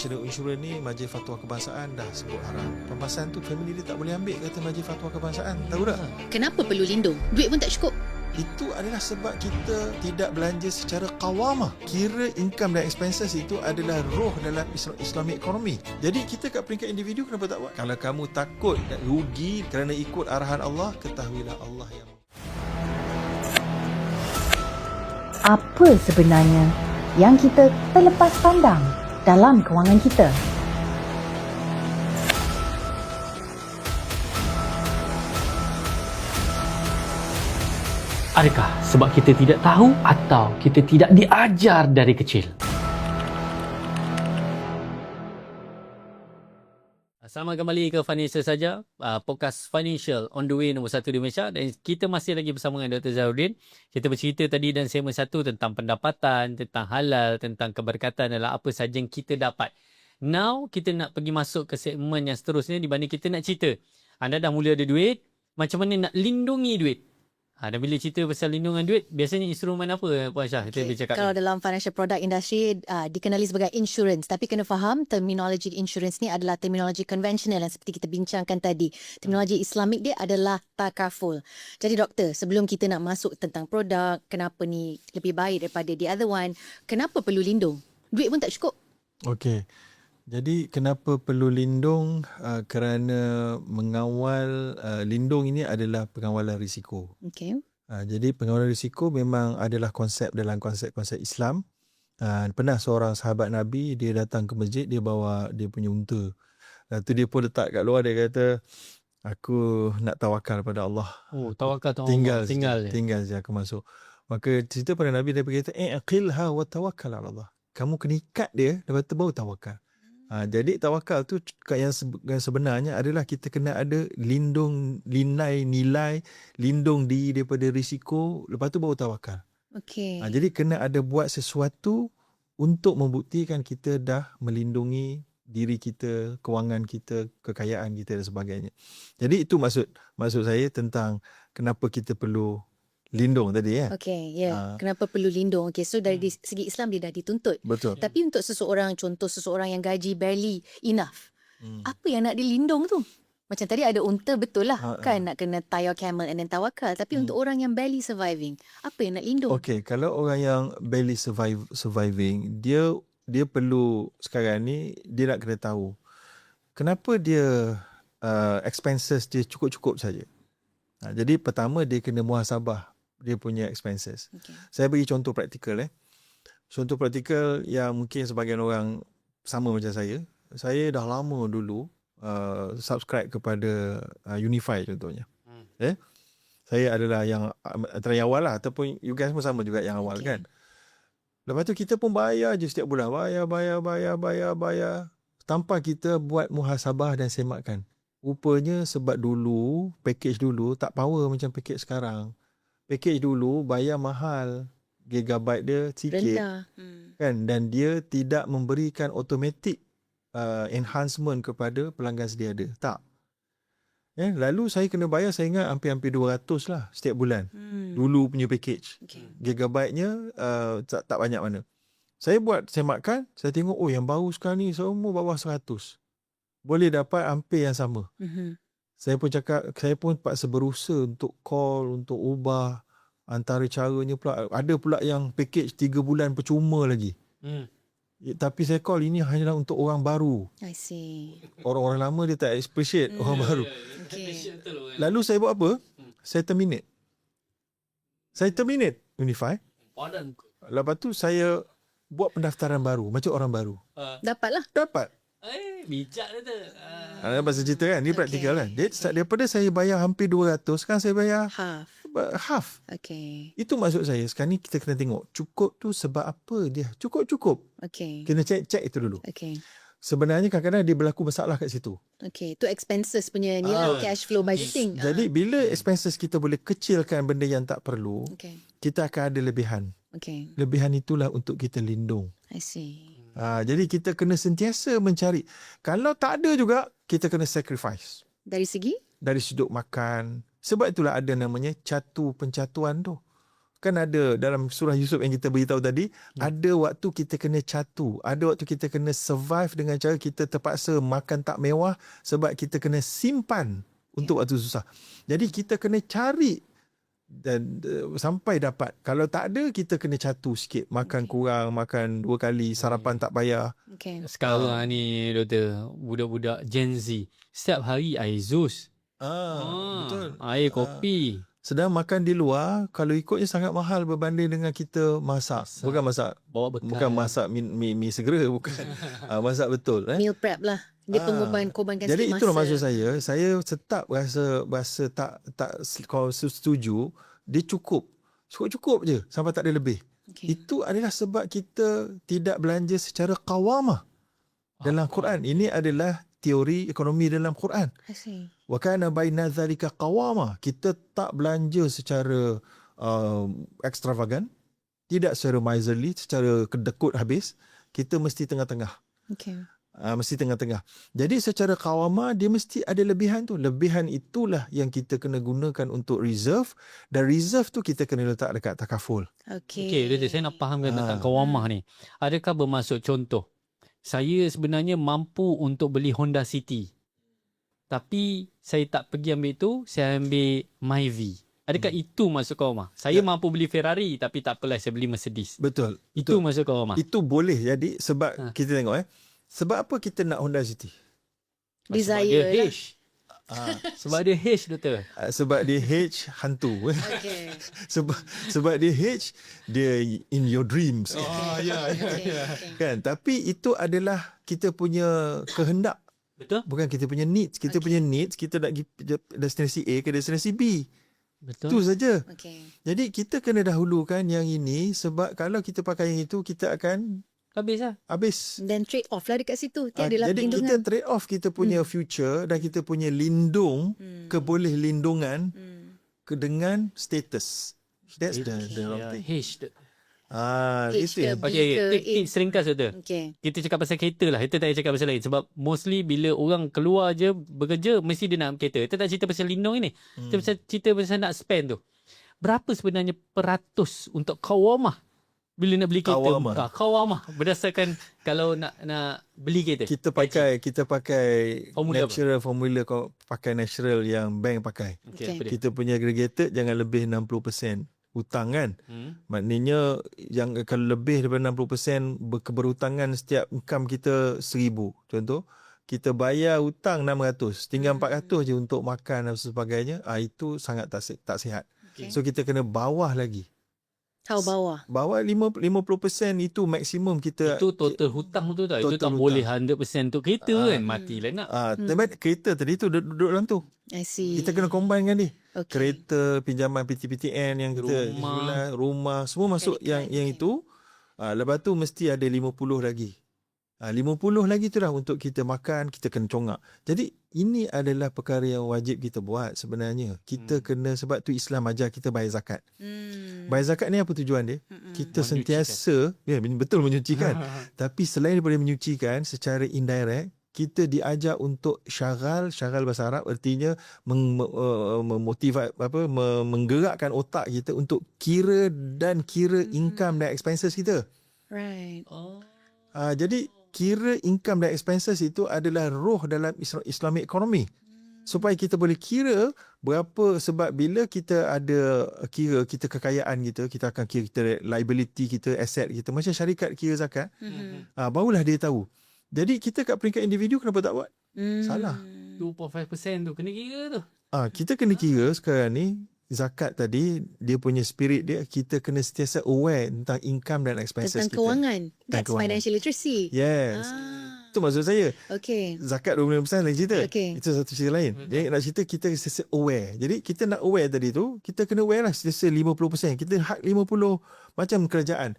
National Insurance ni Majlis Fatwa Kebangsaan dah sebut haram. Pembahasan tu family dia tak boleh ambil kata Majlis Fatwa Kebangsaan. Tahu tak? Kenapa perlu lindung? Duit pun tak cukup. Itu adalah sebab kita tidak belanja secara qawamah. Kira income dan expenses itu adalah roh dalam Islamic economy. Jadi kita kat peringkat individu kenapa tak buat? Kalau kamu takut nak rugi kerana ikut arahan Allah, ketahuilah Allah yang... Apa sebenarnya yang kita terlepas pandang dalam kewangan kita? Adakah sebab kita tidak tahu atau kita tidak diajar dari kecil? Selamat kembali ke Financial Saja, podcast Financial on the way nombor 1 di Malaysia, dan kita masih lagi bersama dengan Dr. Zahrudin. Kita bercerita tadi dan segmen 1 tentang pendapatan, tentang halal, tentang keberkatan adalah apa sahaja yang kita dapat. Now kita nak pergi masuk ke segmen yang seterusnya, di mana kita nak cerita anda dah mula ada duit, macam mana nak lindungi duit. Dan bila cerita pasal lindungan duit, biasanya instrumen apa Puan Syah? Kita boleh cakap. Kalau dalam financial product industry dikenali sebagai insurance, tapi kena faham terminologi insurance ni adalah terminologi konvensional yang seperti kita bincangkan tadi. Terminologi Islamik dia adalah takaful. Jadi doktor, sebelum kita nak masuk tentang produk, kenapa ni lebih baik daripada the other one, kenapa perlu lindung? Duit pun tak cukup. Okey. Jadi kenapa perlu lindung? Kerana mengawal lindung ini adalah pengawalan risiko. Okey. Jadi pengawalan risiko memang adalah konsep dalam konsep-konsep Islam. Pernah seorang sahabat Nabi, dia datang ke masjid, dia bawa dia punya unta. Lepas tu dia pun letak kat luar, dia kata, aku nak tawakal pada Allah. Oh, tawakal tu tinggal je aku masuk. Maka cerita pada Nabi, dia berkata, aqilha wa tawakkal ala Allah. Kamu kena ikat dia, lepas tu baru tawakal. Jadi tawakal tu yang sebenarnya adalah kita kena ada nilai lindung diri daripada risiko, lepas tu baru tawakal. Okey. Jadi kena ada buat sesuatu untuk membuktikan kita dah melindungi diri kita, kewangan kita, kekayaan kita dan sebagainya. Jadi itu maksud saya tentang kenapa kita perlu lindung tadi ya. Okey, ya. Kenapa perlu lindung? Okey, so dari segi Islam dia dah dituntut. Betul. Tapi untuk seseorang, contoh seseorang yang gaji barely enough, apa yang nak dilindung tu? Macam tadi ada unta, betul lah kan, nak kena tie your camel and then tawakal. Tapi untuk orang yang barely surviving, apa yang nak lindung? Okey, kalau orang yang barely surviving, dia perlu sekarang ni, dia nak kena tahu kenapa dia expenses dia cukup-cukup saja. Jadi pertama dia kena muhasabah dia punya expenses. Okay. Saya bagi contoh praktikal. Contoh praktikal yang mungkin sebagian orang sama macam saya. Saya dah lama dulu subscribe kepada Unify contohnya. Saya adalah yang antara yang awal lah, ataupun you guys pun sama juga yang awal kan. Lepas tu kita pun bayar je setiap bulan. Bayar. Tanpa kita buat muhasabah dan semakkan. Rupanya sebab dulu, package dulu tak power macam package sekarang. Package dulu bayar mahal, gigabyte dia sikit. Kan? Dan dia tidak memberikan automatic enhancement kepada pelanggan sedia ada. Tak. Lalu saya kena bayar, saya ingat hampir-hampir 200 lah setiap bulan. Dulu punya package. Gigabyte-nya tak banyak mana. Saya buat semakkan, saya tengok, yang baru sekarang ni semua bawah 100. Boleh dapat hampir yang sama. Saya pun paksa berusaha untuk call, untuk ubah. Antara caranya pula, ada pula yang package 3 bulan percuma lagi. Tapi saya call, ini hanyalah untuk orang baru. I see. Orang-orang lama dia tak appreciate orang baru. Okay. Lalu saya buat apa? Saya terminate Unify. Lepas tu saya buat pendaftaran baru, macam orang baru. Dapat. Bijak dia tu. Pasal cerita kan, ni praktikal kan. Daripada saya bayar hampir 200, sekarang saya bayar half. Okay. Itu maksud saya. Sekarang ni kita kena tengok cukup tu sebab apa dia. Cukup. Okay. Kena check itu dulu. Okay. Sebenarnya kadang-kadang dia berlaku masalah kat situ. Okay. Tu expenses punya ni lah, cash flow budgeting. Jadi bila expenses kita boleh kecilkan benda yang tak perlu, kita akan ada lebihan. Okay. Lebihan itulah untuk kita lindung. I see. Jadi kita kena sentiasa mencari. Kalau tak ada juga, kita kena sacrifice. Dari segi? Dari sudut makan. Sebab itulah ada namanya catu pencatuan tu. Kan ada dalam surah Yusuf yang kita beritahu tadi, ada waktu kita kena catu, ada waktu kita kena survive dengan cara kita terpaksa makan tak mewah sebab kita kena simpan untuk waktu susah. Jadi kita kena cari dan sampai dapat. Kalau tak ada, kita kena catu sikit, makan kurang, makan 2 kali, sarapan tak bayar. Okay. Sekarang ni doktor, budak-budak Gen Z setiap hari air Zeus. Betul. Air kopi. Sedang makan di luar, kalau ikutnya sangat mahal berbanding dengan kita masak. Bukan masak, Bawa bekal. bukan masak mi segera, bukan. Masak betul. Meal prep lah. Dia korbankan Jadi sikit itulah masa. maksud saya tetap rasa tak kalau setuju, dia cukup je sampai tak ada lebih. Okay. Itu adalah sebab kita tidak belanja secara qawamah dalam Quran. Ini adalah teori ekonomi dalam Quran. I see. Wa kana baina dzalika qawama. Kita tak belanja secara extravagant, tidak secara miserly, secara kedekut habis. Kita mesti tengah-tengah. Okay. Mesti tengah-tengah. Jadi secara qawama dia mesti ada lebihan tu. Lebihan itulah yang kita kena gunakan untuk reserve, dan reserve tu kita kena letak dekat takaful. Okay. Okey, doktor, saya nak fahamkan tentang kawamah ni. Adakah bermaksud contoh, saya sebenarnya mampu untuk beli Honda City, tapi saya tak pergi ambil tu, saya ambil Myvi. Adakah itu maksud kawamah? Saya mampu beli Ferrari, tapi tak apalah, saya beli Mercedes. Betul. Itu maksud kawamah. Itu boleh jadi sebab kita tengok sebab apa kita nak Honda City? Sebab Desire dia lah. H. Sebab dia H, doktor. Sebab dia H hantu. Okay. sebab dia H, dia in your dreams. Okay. Kan? Tapi itu adalah kita punya kehendak. Betul? Bukan kita punya needs. Kita punya needs, kita nak pergi destinasi A ke destinasi B. Betul. Itu saja. Okay. Jadi kita kena dahulukan yang ini, sebab kalau kita pakai yang itu, kita akan Habis lah. habis. Dan trade off lah dekat situ. Tiadalah Jadi kita perlindungan. trade off kita punya future dan kita punya lindung, keboleh lindungan dengan status. That's the wrong thing. H. H Itu ke yang B Okay, ke tips ringkas, doktor. Okay. Kita cakap pasal kereta lah. Kita tak payah cakap pasal lain. Sebab mostly bila orang keluar je bekerja, mesti dia nak kereta. Kita tak cerita pasal lindung ini. Kita cerita pasal nak spend tu. Berapa sebenarnya peratus untuk kawamah bila nak beli kereta? Kawamah. Kawamah. Berdasarkan kalau nak beli kereta. kita pakai Formula formula kau pakai natural yang bank pakai. Okay, apa dia? Kita punya aggregated jangan lebih 60% hutang kan. Maknanya yang kalau lebih daripada 60% berhutangan setiap income kita 1,000. Contoh, kita bayar hutang 600, tinggal 400 je untuk makan dan sebagainya. Itu sangat tak sihat. Okay. So kita kena bawah lagi. Tahu bawah. Bawah 50% itu maksimum kita. Itu total hutang tu tak. Itu Total tak hutang. boleh 100% untuk kereta kan. Matilah nak. Tapi kereta tadi tu duduk dalam tu. I see. Kita kena combine kan dia. Okay. Kereta, pinjaman PTPTN yang kita rumah semua masuk yang itu. Lepas tu mesti ada 50 lagi. 50 lagi tu dah untuk kita makan, kita kena congak. Jadi ini adalah perkara yang wajib kita buat sebenarnya. Kita kena, sebab tu Islam ajar kita bayar zakat. Bayar zakat ni apa tujuan dia? Kita sentiasa, betul menyucikan. Tapi selain daripada menyucikan, secara indirect, kita diajar untuk syaghal bahasa Arab artinya memotivate menggerakkan otak kita untuk kira income dan expenses kita. Right. Jadi kira income dan expenses itu adalah roh dalam Islamic economy. Supaya kita boleh kira berapa, sebab bila kita ada kira kita kekayaan kita akan kira kita liability kita, asset kita, macam syarikat kira zakat. Barulah dia tahu. Jadi kita kat peringkat individu kenapa tak buat? Salah. 2.5% tu kena kira tu. Kita kena kira sekarang ni zakat tadi, dia punya spirit dia, kita kena sentiasa aware tentang income dan expenses Tentang kita. kewangan. That's kewangan. financial literacy. Yes. Itu maksud saya. Okay. Zakat 25% lain cerita. Okay. Itu satu cerita lain. Jadi nak cerita kita sentiasa aware. Jadi kita nak aware tadi tu, kita kena aware lah sentiasa 50%. Kita hak 50 macam kerajaan.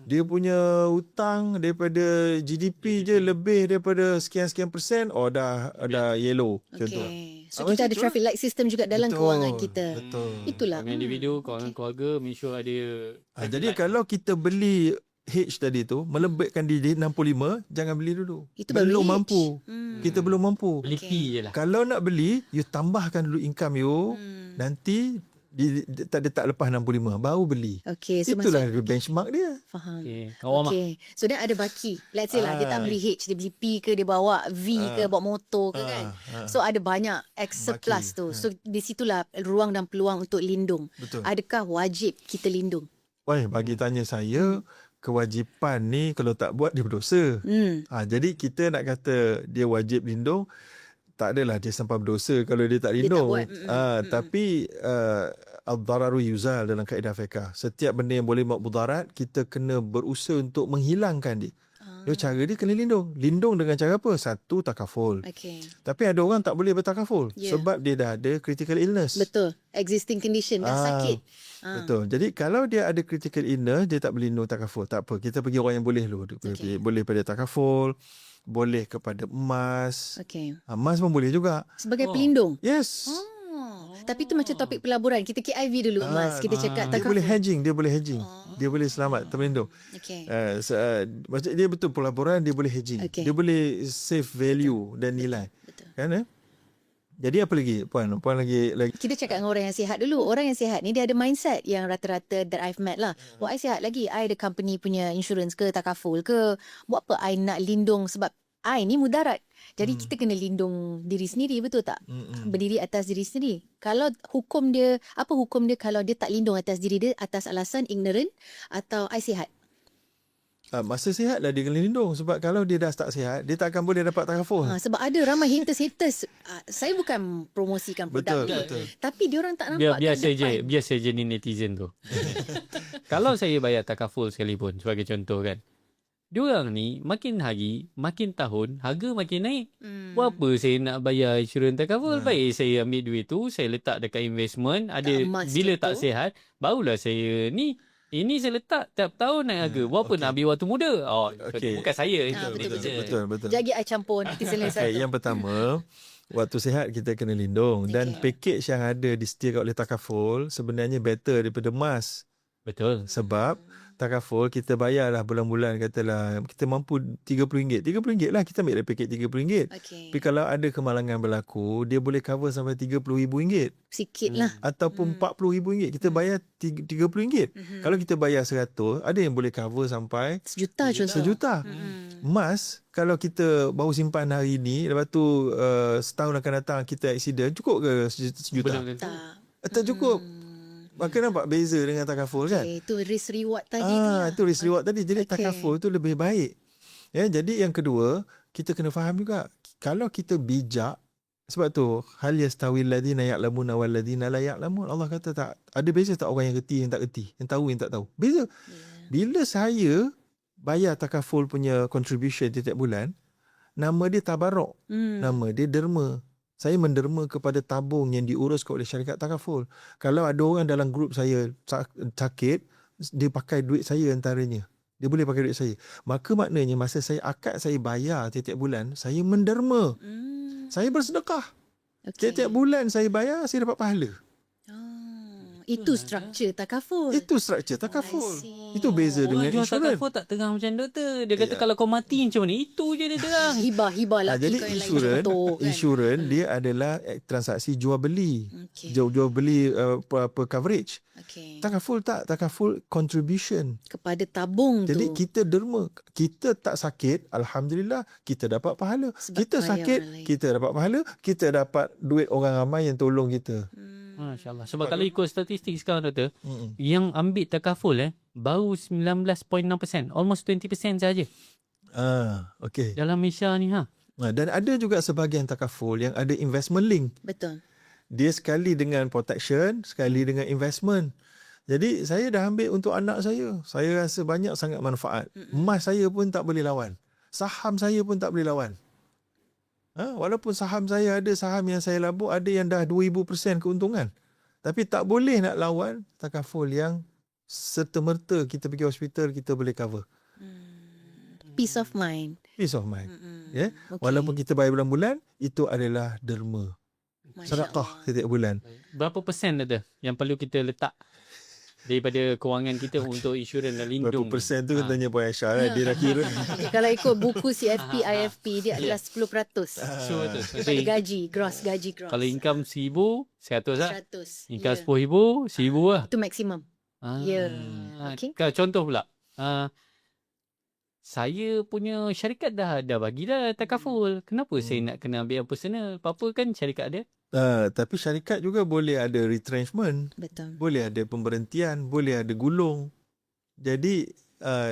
Dia punya hutang daripada GDP je lebih daripada sekian-sekian persen, dah yellow contoh. Okay. So kita ada traffic light system juga dalam kewangan kita. Betul. Itulah. Dengan individu, kawangan keluarga, make sure ada. Jadi kalau kita beli H tadi tu, melebihkan di 65, jangan beli dulu. Itu baru belum H. mampu. Kita belum mampu. Beli fee je lah. Kalau nak beli, you tambahkan dulu income you. Nanti dia tak lepas 65 baru beli. Okay, so Itulah maksud, benchmark dia. faham. Okay. Awam Okay. So dia ada baki. Let's say lah dia tak beli H, dia beli P ke, dia bawa V ke, bawa motor ke kan. So ada banyak X surplus tu. So di situlah ruang dan peluang untuk lindung. Betul. Adakah wajib kita lindung? Wah, bagi tanya saya, kewajipan ni kalau tak buat dia berdosa. Jadi kita nak kata dia wajib lindung, tak adalah dia sampai berdosa kalau dia tak lindung. buat. Tapi al-dararu yuzal dalam kaedah fiqh. Setiap benda yang boleh buat mudarat, kita kena berusaha untuk menghilangkan dia. Dia cara dia kena lindung. Lindung dengan cara apa? Satu, takaful. Okay. Tapi ada orang tak boleh bertakaful sebab dia dah ada critical illness. Betul. Existing condition, dah sakit. Betul. Jadi kalau dia ada critical illness, dia tak berlindung takaful. Tak apa. Kita pergi orang yang boleh dulu. Boleh pada takaful, boleh kepada emas. Okay. Emas pun boleh juga. Sebagai pelindung. Yes. Tapi tu macam topik pelaburan. Kita KIV dulu, Mas. Kita cakap Dia takaful. boleh hedging. Dia boleh selamat, terlindung. Okay. Maksud dia betul, pelaburan dia boleh hedging. Okay. Dia boleh save value dan nilai. Betul. Kan? Jadi apa lagi? Puan lagi. Kita cakap dengan orang yang sihat dulu. Orang yang sihat ni dia ada mindset yang rata-rata that I've met lah. Buat I sihat lagi. I ada company punya insurance ke, takaful ke. Buat apa I nak lindung sebab I ni mudarat. Jadi kita kena lindung diri sendiri, betul tak? Berdiri atas diri sendiri. Kalau hukum dia, apa hukum dia kalau dia tak lindung atas diri dia atas alasan ignorant atau I sihat? Masa sihat lah dia kena lindung. Sebab kalau dia dah tak sihat, dia tak akan boleh dapat takaful. Sebab ada ramai haters. Saya bukan promosikan produk dia. Betul. Tapi diorang tak nampak biar saja ni netizen tu. Kalau saya bayar takaful sekalipun sebagai contoh kan. Diorang ni makin hari, makin tahun, harga makin naik. Buat apa saya nak bayar insurans takaful? Baik saya ambil duit tu, saya letak dekat investment. Ada bila tak sihat, barulah saya ni. Ini saya letak tiap tahun naik harga. Buat apa nak ambil waktu muda? Bukan saya. Betul. Jagi I campur netizen lain satu. Yang pertama, waktu sihat kita kena lindung. Dan package yang ada disediakan oleh takaful sebenarnya better daripada emas. Betul. Sebab takaful kita bayarlah bulan-bulan, katalah kita mampu RM30. RM30 lah kita ambil paket RM30. Tapi kalau ada kemalangan berlaku, dia boleh cover sampai RM30,000. Sikit lah. Ataupun RM40,000. Kita bayar RM30. Kalau kita bayar RM100, ada yang boleh cover sampai Sejuta contoh. sejuta. Emas, kalau kita baru simpan hari ni, lepas tu setahun akan datang kita accident, cukup ke sejuta? Tak cukup. Maka nampak beza dengan takaful kan? Itu risk reward tadi tu lah. Itu risk reward tadi. Jadi takaful tu lebih baik. Jadi yang kedua, kita kena faham juga, kalau kita bijak, sebab tu hal yastawil ladina ya'lamuna wal ladina la ya'lamun. Allah kata tak ada beza tak orang yang reti yang tak reti, yang tahu yang tak tahu. Beza. Bila saya bayar takaful punya contribution tiap bulan, nama dia tabarruk. Nama dia derma. Saya menderma kepada tabung yang diuruskan oleh syarikat takaful. Kalau ada orang dalam grup saya sakit, dia pakai duit saya antaranya. Dia boleh pakai duit saya. Maka maknanya masa saya akad saya bayar tiap-tiap bulan, saya menderma. Saya bersedekah. Tiap-tiap bulan saya bayar, saya dapat pahala. Itu struktur takaful. Itu struktur takaful. Itu beza Orang dengan jual insurans. takaful tak terang macam doktor. Dia kata kalau kau mati macam mana? Itu je dia terang. Hibah laki Jadi kau yang lain contoh, kan? insurans dia adalah transaksi jual beli. Jual beli coverage. Takaful tak, takaful contribution Kepada tabung Jadi tu. kita derma. Kita tak sakit, alhamdulillah kita dapat pahala. Sebab Kita bayar sakit, orang lain. kita dapat pahala, kita dapat duit orang ramai yang tolong kita. Masya Allah. Sebab kalau ikut statistik sekarang doktor, yang ambil takaful baru 19.6%, almost 20% saja Okey. dalam Malaysia ni Dan ada juga sebahagian takaful yang ada investment link. Betul. Dia sekali dengan protection, sekali dengan investment. Jadi saya dah ambil untuk anak saya. Saya rasa banyak sangat manfaat. Emas saya pun tak boleh lawan. Saham saya pun tak boleh lawan. Walaupun saham saya ada saham yang saya labur, ada yang dah 2000% keuntungan. Tapi tak boleh nak lawan takaful yang serta-merta kita pergi hospital, kita boleh cover. Peace of mind. Peace of mind. Walaupun kita bayar bulan-bulan, itu adalah derma. Masya Sedekah setiap bulan. Berapa persen doktor yang perlu kita letak? daripada kewangan kita untuk insurans dan Berapa lindung. persen tu tanya Puan Aisyah lah. Dia dah kira. Kalau ikut buku CFP, IFP, dia adalah 10%. So betul. Daripada gaji, gross. Kalau income 1,000, 100 lah. 100. Income Ya. 10,000, 1,000 lah. Itu maksimum. Ya. Okey. Kalau contoh pula, saya punya syarikat dah bagi dah takaful. Kenapa saya nak kena ambil yang personal? Apa-apa kan syarikat ada. Tapi syarikat juga boleh ada retrenchment, Betul. boleh ada pemberhentian, boleh ada gulung. Jadi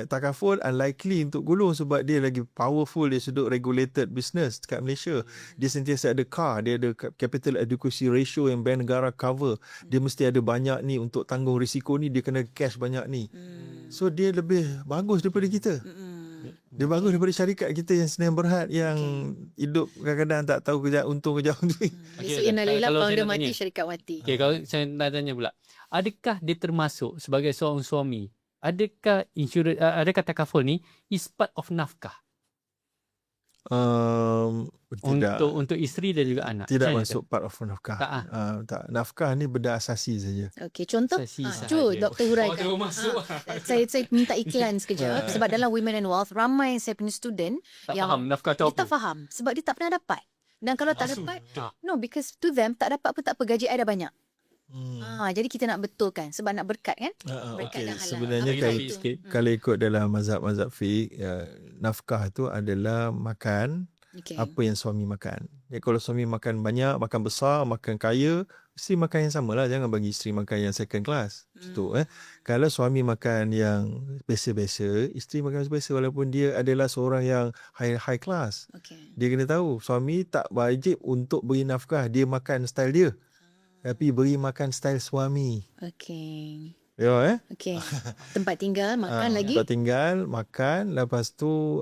takaful unlikely untuk gulung sebab dia lagi powerful dari sudut regulated business dekat Malaysia. Dia sentiasa ada CAR, dia ada capital adequacy ratio yang bank negara cover. Dia mesti ada banyak ni untuk tanggung risiko ni, dia kena cash banyak ni. So dia lebih bagus daripada kita. Dia bagus daripada syarikat kita yang senang berhad, yang hidup kadang-kadang tak tahu kejap untung kejap untung. Besok innalillah kalau saya founder nak mati, tanya. syarikat mati. Okay, kalau saya nak tanya pula, adakah dia termasuk sebagai seorang suami? Adakah insurans, adakah takaful ni is part of nafkah Tidak. untuk isteri dan juga anak? Tidak Macam masuk part of nafkah. Tak, Tak. Nafkah ni benda asasi saja. Okey, contoh. Asasi sahaja. Dr. huraikan. Oh, dia masuk. Saya minta iklan sekejap sebab dalam Women and Wealth ramai saya punya student Tak yang faham nafkah tu dia apa. tak faham sebab dia tak pernah dapat. Dan kalau tak dapat, Sudah. no, because to them tak dapat pun tak apa, gaji I dah banyak. Jadi kita nak betulkan sebab nak berkat kan? Berkat Okey, dan halal. sebenarnya Apa kalau, itu? sikit. kalau ikut dalam mazhab-mazhab fiqh, nafkah tu adalah makan Okay. apa yang suami makan. Jadi kalau suami makan banyak, makan besar, makan kaya, isteri makan yang sama lah. Jangan bagi isteri makan yang second class. Itu Kalau suami makan yang biasa-biasa, isteri makan biasa walaupun dia adalah seorang yang high class. Okay. Dia kena tahu suami tak wajib untuk beri nafkah, dia makan style dia. Tapi beri makan style suami. Okay. Ya Okay. Tempat tinggal, makan lagi. Tempat tinggal, makan. Lepas tu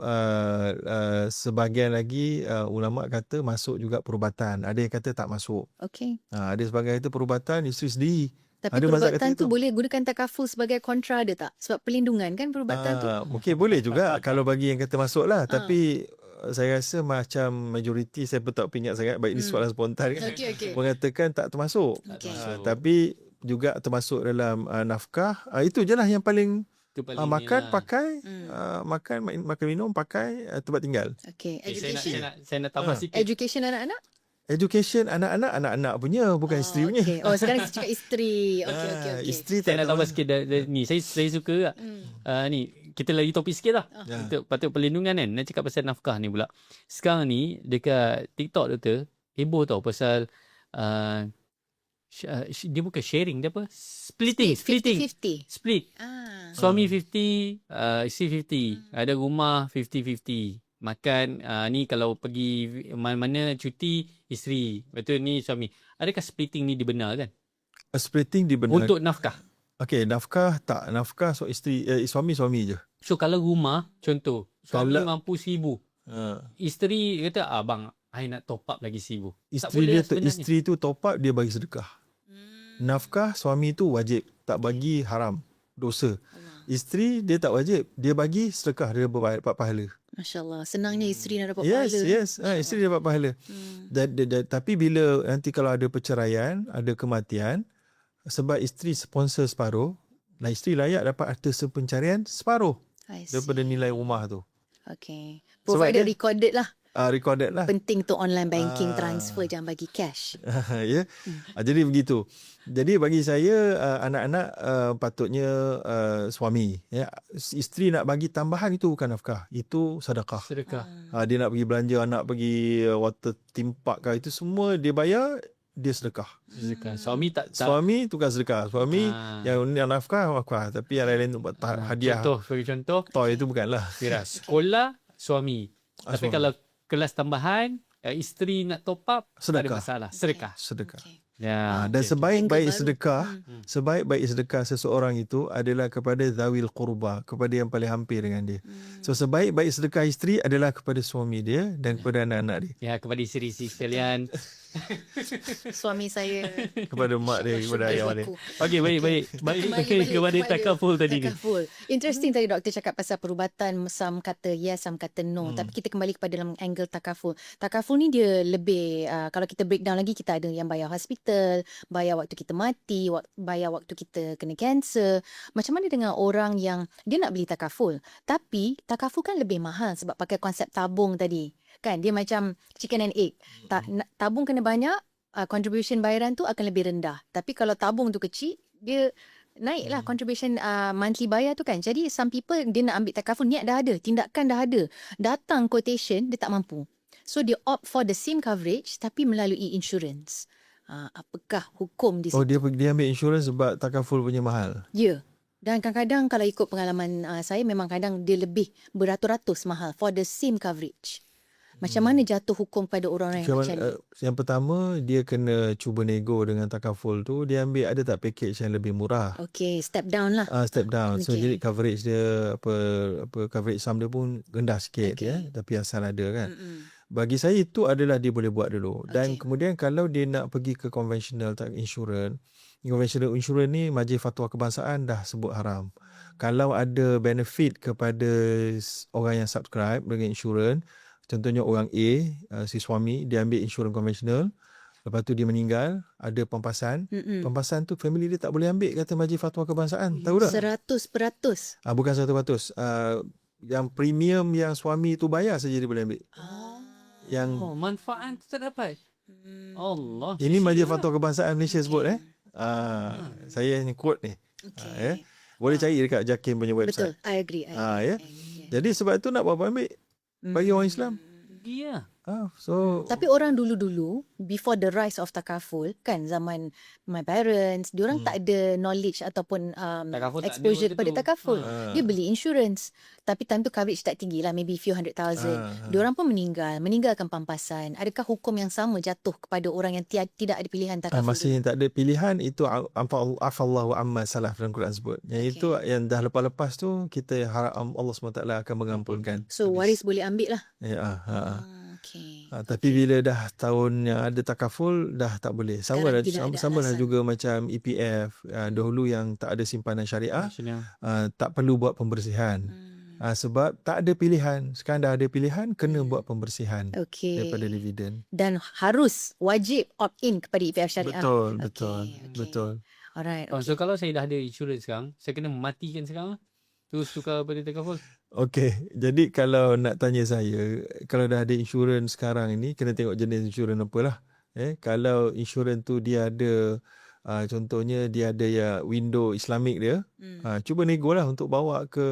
sebahagian lagi ulama kata masuk juga perubatan. Ada yang kata tak masuk. Okay. Ada sebahagian kata perubatan isteri sendiri. Tapi Ada mazhab kata perubatan tu itu. boleh gunakan takaful sebagai kontra ada tak? Sebab perlindungan kan perubatan tu. Mungkin boleh juga kalau bagi yang kata masuk lah. Tapi saya rasa macam majoriti, saya pun tak ingat sangat. Baik, ini soalan spontan kan. Okay. Mengatakan tak termasuk. Okay. Tapi juga termasuk dalam nafkah. Itu je lah yang paling Itu paling makan, inilah. pakai, makan minum, pakai, tempat tinggal. Okay. Okay, Education. saya nak tambah sikit. Education anak-anak? Education anak-anak punya, bukan isteri punya. Okay. Oh, sekarang kita cakap isteri. Okay. Isteri Saya tak nak tambah sikit ni. Saya suka tak? Ni kita lagi topik sikit lah. Patut perlindungan kan. Nak cakap pasal nafkah ni pula. Sekarang ni dekat TikTok tu heboh tau pasal dia bukan sharing, dia apa? Splitting. 50-50. Split. Suami 50, isteri 50. Ada rumah 50-50. Makan ni kalau pergi mana-mana cuti isteri. Betul ni suami. Adakah splitting ni dibenarkan? Splitting dibenarkan. Untuk nafkah. Okey, nafkah tak. Nafkah suami je. So kalau rumah, contoh, suami Kalau- mampu 1,000. Isteri kata, abang, I nak top up lagi 1,000. Tak Isteri boleh dia lah sebenarnya. isteri tu top up, dia bagi sedekah. Nafkah suami tu wajib, tak bagi haram, dosa. Isteri dia tak wajib, dia bagi sedekah, dia dapat pahala. Masya Allah. Senangnya isteri nak dapat Yes, pahala. yes. Isteri dapat pahala. Tapi bila nanti kalau ada perceraian, ada kematian, sebab isteri sponsor separuh, dan isteri layak dapat harta sepencarian separuh I see. daripada nilai rumah tu. Okay. Sebab Provided dia- recorded lah. Recorded lah. Penting tu online banking, transfer, jangan bagi cash. Ya. Jadi begitu. Jadi bagi saya anak-anak patutnya suami, ya. Isteri nak bagi tambahan itu bukan nafkah, itu sedekah. Sedekah. Dia nak pergi belanja, anak pergi water theme park ke, itu semua dia bayar, dia sedekah. Sedekah. Suami tak. Suami tukar sedekah. Suami yang nafkah, tapi yang lain buat hadiah. Contoh, sebagai contoh, Toy itu bukanlah. Firas. Sekolah, suami. Tapi suami. kalau kelas tambahan, isteri nak top up, tak ada Sedekah. masalah. Sedekah. Sedekah. Okay. Ya. Dan okey. sebaik-baik Baru. sedekah, sebaik-baik sedekah seseorang itu adalah kepada zawil qurba, kepada yang paling hampir dengan dia. So sebaik-baik sedekah isteri adalah kepada suami dia dan kepada anak-anak dia. Ya, kepada isteri-isteri sekalian, Suami saya kepada mak dia, kepada ayah dia. Okey, baik. Baik kepada takaful tadi ni. takaful. Interesting tadi doktor cakap pasal perubatan, some kata yes, some kata no. Tapi kita kembali kepada dalam angle takaful. Takaful ni dia lebih kalau kita breakdown lagi, kita ada yang bayar hospital, bayar waktu kita mati, bayar waktu kita kena kanser. Macam mana dengan orang yang dia nak beli takaful, tapi takaful kan lebih mahal sebab pakai konsep tabung tadi. Kan dia macam chicken and egg. Tabung kena banyak, contribution bayaran tu akan lebih rendah. Tapi kalau tabung tu kecil, dia naiklah contribution monthly bayar tu kan. Jadi some people dia nak ambil takaful, niat dah ada, tindakan dah ada, datang quotation dia tak mampu. So dia opt for the same coverage tapi melalui insurance. Apakah hukum di situ? Oh, dia ambil insurans sebab takaful punya mahal. Ya. Dan kadang-kadang kalau ikut pengalaman saya, memang kadang dia lebih beratus-ratus mahal for the same coverage. Macam mana jatuh hukum pada orang yang macam ni? Yang pertama, dia kena cuba nego dengan takaful tu. Dia ambil ada tak package yang lebih murah. Okay, step down lah. Step down. So Okay. jadi coverage dia apa coverage sum dia pun rendah sikit ya, tapi asal ada kan. Bagi saya itu adalah dia boleh buat dulu. Dan kemudian kalau dia nak pergi ke conventional insurance ni Majlis Fatwa Kebangsaan dah sebut haram. Kalau ada benefit kepada orang yang subscribe dengan insurans, contohnya orang A, si suami, dia ambil insurans konvensional, lepas tu dia meninggal, ada pempasan. Pempasan tu family dia tak boleh ambil, kata Majlis Fatwa Kebangsaan. Tahu tak? 100%. Bukan 100%. Yang premium yang suami tu bayar saja dia boleh ambil. Yang Manfaat tu tak dapat. Allah. ini Majlis Fatwa Kebangsaan Malaysia sebut saya ni quote ni. Boleh cari dekat JAKIM punya website. Betul, I agree. Jadi sebab tu nak buat apa ambil bagi orang Islam. Ya. So Tapi orang dulu-dulu, before the rise of takaful, kan zaman my parents, diorang tak ada knowledge ataupun Takaful tak ada exposure waktu kepada tu. takaful. Dia beli insurance. Tapi time tu coverage tak tinggi lah, maybe few hundred thousand. Diorang pun meninggalkan pampasan. Adakah hukum yang sama jatuh kepada orang yang tidak ada pilihan takaful? masih yang tak ada pilihan, itu afallahu amma salaf dalam Quran sebut. Yang itu yang dah lepas-lepas tu kita harap Allah SWT akan mengampunkan. So waris boleh ambil lah. Okay. Tapi bila dah tahun yang ada takaful dah tak boleh. Sama Sekarang lah, tidak ada sama lah alasan. juga macam EPF dahulu yang tak ada simpanan syariah, tak perlu buat pembersihan. Sebab tak ada pilihan. Sekarang dah ada pilihan, kena buat pembersihan Okay. daripada dividen. Dan harus wajib opt-in kepada EPF syariah. Betul. Alright. So kalau saya dah ada insurans sekarang, saya kena matikan sekarang terus tukar pada takaful. Okey, jadi kalau nak tanya saya, kalau dah ada insurans sekarang ini, kena tengok jenis insurans apalah. Kalau insurans tu dia ada contohnya dia ada ya window Islamik dia, cuba nego lah untuk bawa ke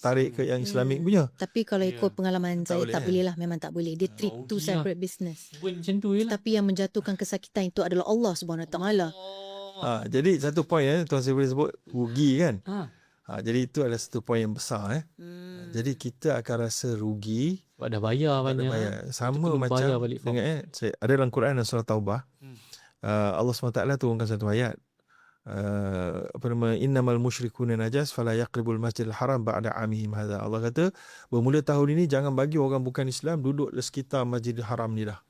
tarik ke yang Islamik punya. Tapi kalau ikut pengalaman saya, boleh, tak boleh lah. Memang tak boleh. Dia treat two rugi lah. separate business. Buat macam tu je lah. Tapi yang menjatuhkan kesakitan itu adalah Allah Subhanahu Wa Taala. Jadi satu poin Tuan Sri boleh sebut rugi kan. Jadi itu adalah satu poin yang besar. Jadi kita akan rasa rugi. Sebab dah bayar Tak ada banyak. bayar. Sama Kita kena bayar macam balik form. dengan ada dalam Quran dan surah Taubah. Allah SWT turunkan satu ayat. Innamal musyrikuna najas fala yaqribul masjidil haram ba'da amihim hadha. Allah kata bermula tahun ini jangan bagi orang bukan Islam duduk di sekitar Masjidil Haram ni dah.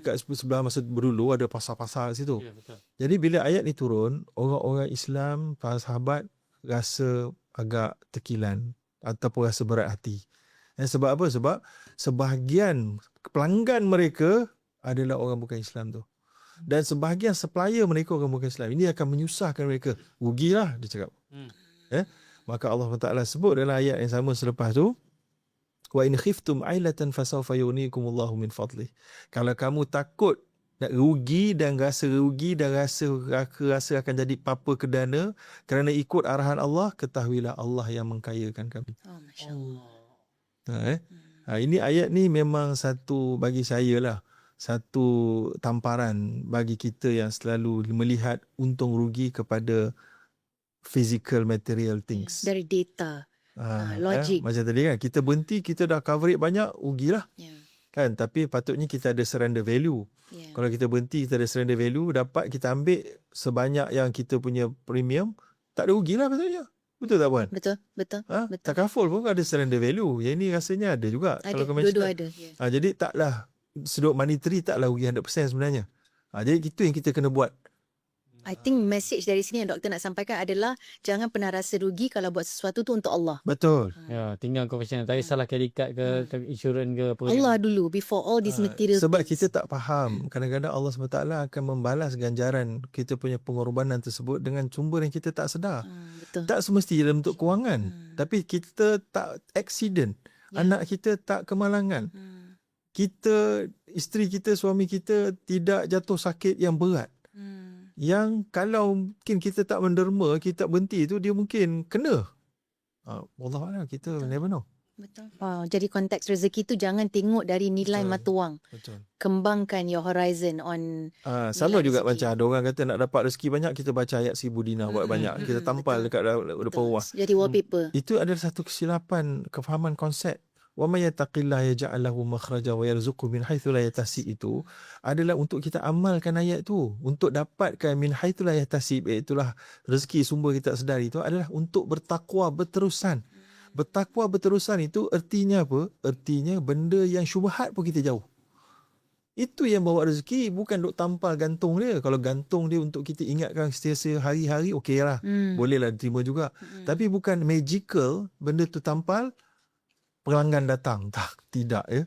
Kat sebelah masa berdulu ada pasar-pasar kat situ. Ya, betul. Jadi bila ayat ni turun, orang-orang Islam, para sahabat rasa agak tekilan ataupun rasa berat hati. Sebab apa? Sebab sebahagian pelanggan mereka adalah orang bukan Islam tu. Dan sebahagian supplier mereka orang bukan Islam. Ini akan menyusahkan mereka. Rugilah, dia cakap. Maka Allah Taala sebut dalam ayat yang sama selepas tu, wa in khiftum ailatan fasawfa yunikumullahu min fadlih. Kalau kamu takut nak rugi dan rasa rasa akan jadi papa kedana kerana ikut arahan Allah, ketahuilah Allah yang mengkayakan kami. Oh, masya-Allah. Ini ayat ni memang satu bagi saya lah, satu tamparan bagi kita yang selalu melihat untung rugi kepada physical material things. Dari data, logik. Macam tadi kan, kita berhenti, kita dah coverage banyak, rugilah. Yeah. Kan, tapi patutnya kita ada surrender value. Yeah. Kalau kita berhenti, kita ada surrender value, dapat kita ambil sebanyak yang kita punya premium, tak ada rugilah patutnya. Betul tak Puan? Betul. Betul. Takaful pun ada surrender value. Yang ni rasanya ada juga. Ada, Kalau conventional. dua-dua ada. Yeah. Jadi taklah sudut monetary taklah rugi 100% sebenarnya. Jadi itu yang kita kena buat. I think message dari sini yang doktor nak sampaikan adalah jangan pernah rasa rugi kalau buat sesuatu tu untuk Allah. Betul. Ya, tinggal profesional. Tak kisahlah credit card ke insurans ke apa. Allah dulu before all these material Sebab things. kita tak faham. Kadang-kadang Allah SWT akan membalas ganjaran kita punya pengorbanan tersebut dengan sumber yang kita tak sedar. Betul. Tak semestinya dalam bentuk kewangan. Tapi kita tak accident. Anak kita tak kemalangan. Kita, isteri kita, suami kita tidak jatuh sakit yang berat. Yang kalau mungkin kita tak menderma, kita tak berhenti tu, dia mungkin kena. Wallahualam, kita never know. Betul. Jadi konteks rezeki tu jangan tengok dari nilai Betul. mata wang. Betul. Kembangkan your horizon on Sama nilai juga rezeki. macam ada orang kata nak dapat rezeki banyak, kita baca ayat 1000 dinar buat banyak. Kita tampal dekat depan rumah. Jadi wallpaper. Itu adalah satu kesilapan kefahaman konsep. Wa may yattaqillaha yaj'al lahu makhraja wa yarzuqhu min haitsu la yahtasib itu adalah untuk kita amalkan ayat tu, untuk dapatkan min haitsu la yahtasib, itulah rezeki sumber kita tak sedari itu adalah untuk bertakwa berterusan. Bertakwa berterusan itu artinya apa? Artinya benda yang syubhat pun kita jauh. Itu yang bawa rezeki, bukan duk tampal gantung dia. Kalau gantung dia untuk kita ingatkan setiap hari-hari, okeylah. Bolehlah diterima juga. Tapi bukan magical, benda tu tampal pelanggan datang. Tak, tidak ya.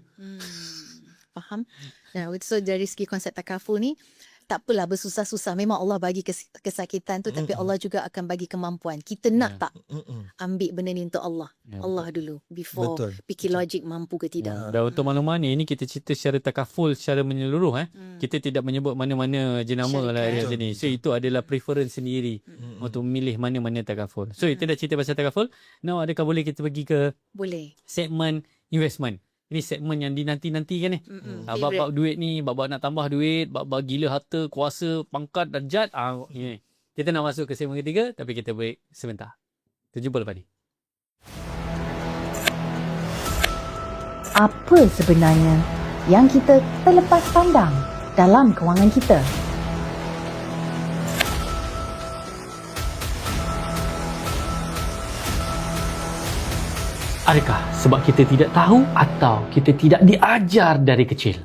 Faham? So dari segi konsep takaful ni, tak apalah bersusah-susah. Memang Allah bagi kesakitan tu, tapi Allah juga akan bagi kemampuan. Kita nak tak ambil benda ni untuk Allah. Allah dulu. Before Betul. fikir logik mampu ke tidak. Dan untuk makluman ni kita cerita secara takaful secara menyeluruh. Kita tidak menyebut mana-mana jenama lah Syarikat. di sini. So itu adalah preference sendiri untuk memilih mana-mana takaful. So itu dah cerita pasal takaful. Now adakah boleh kita pergi ke Boleh. segmen investment? Ini segmen yang dinanti-nantikan ni. Bab-bab duit ni, bab-bab nak tambah duit, bab-bab gila harta, kuasa, pangkat, darjat. Ini. Kita nak masuk ke segmen ketiga, tapi kita break sebentar. Kita jumpa lepas ni. Apa sebenarnya yang kita terlepas pandang dalam kewangan kita? Adakah sebab kita tidak tahu atau kita tidak diajar dari kecil?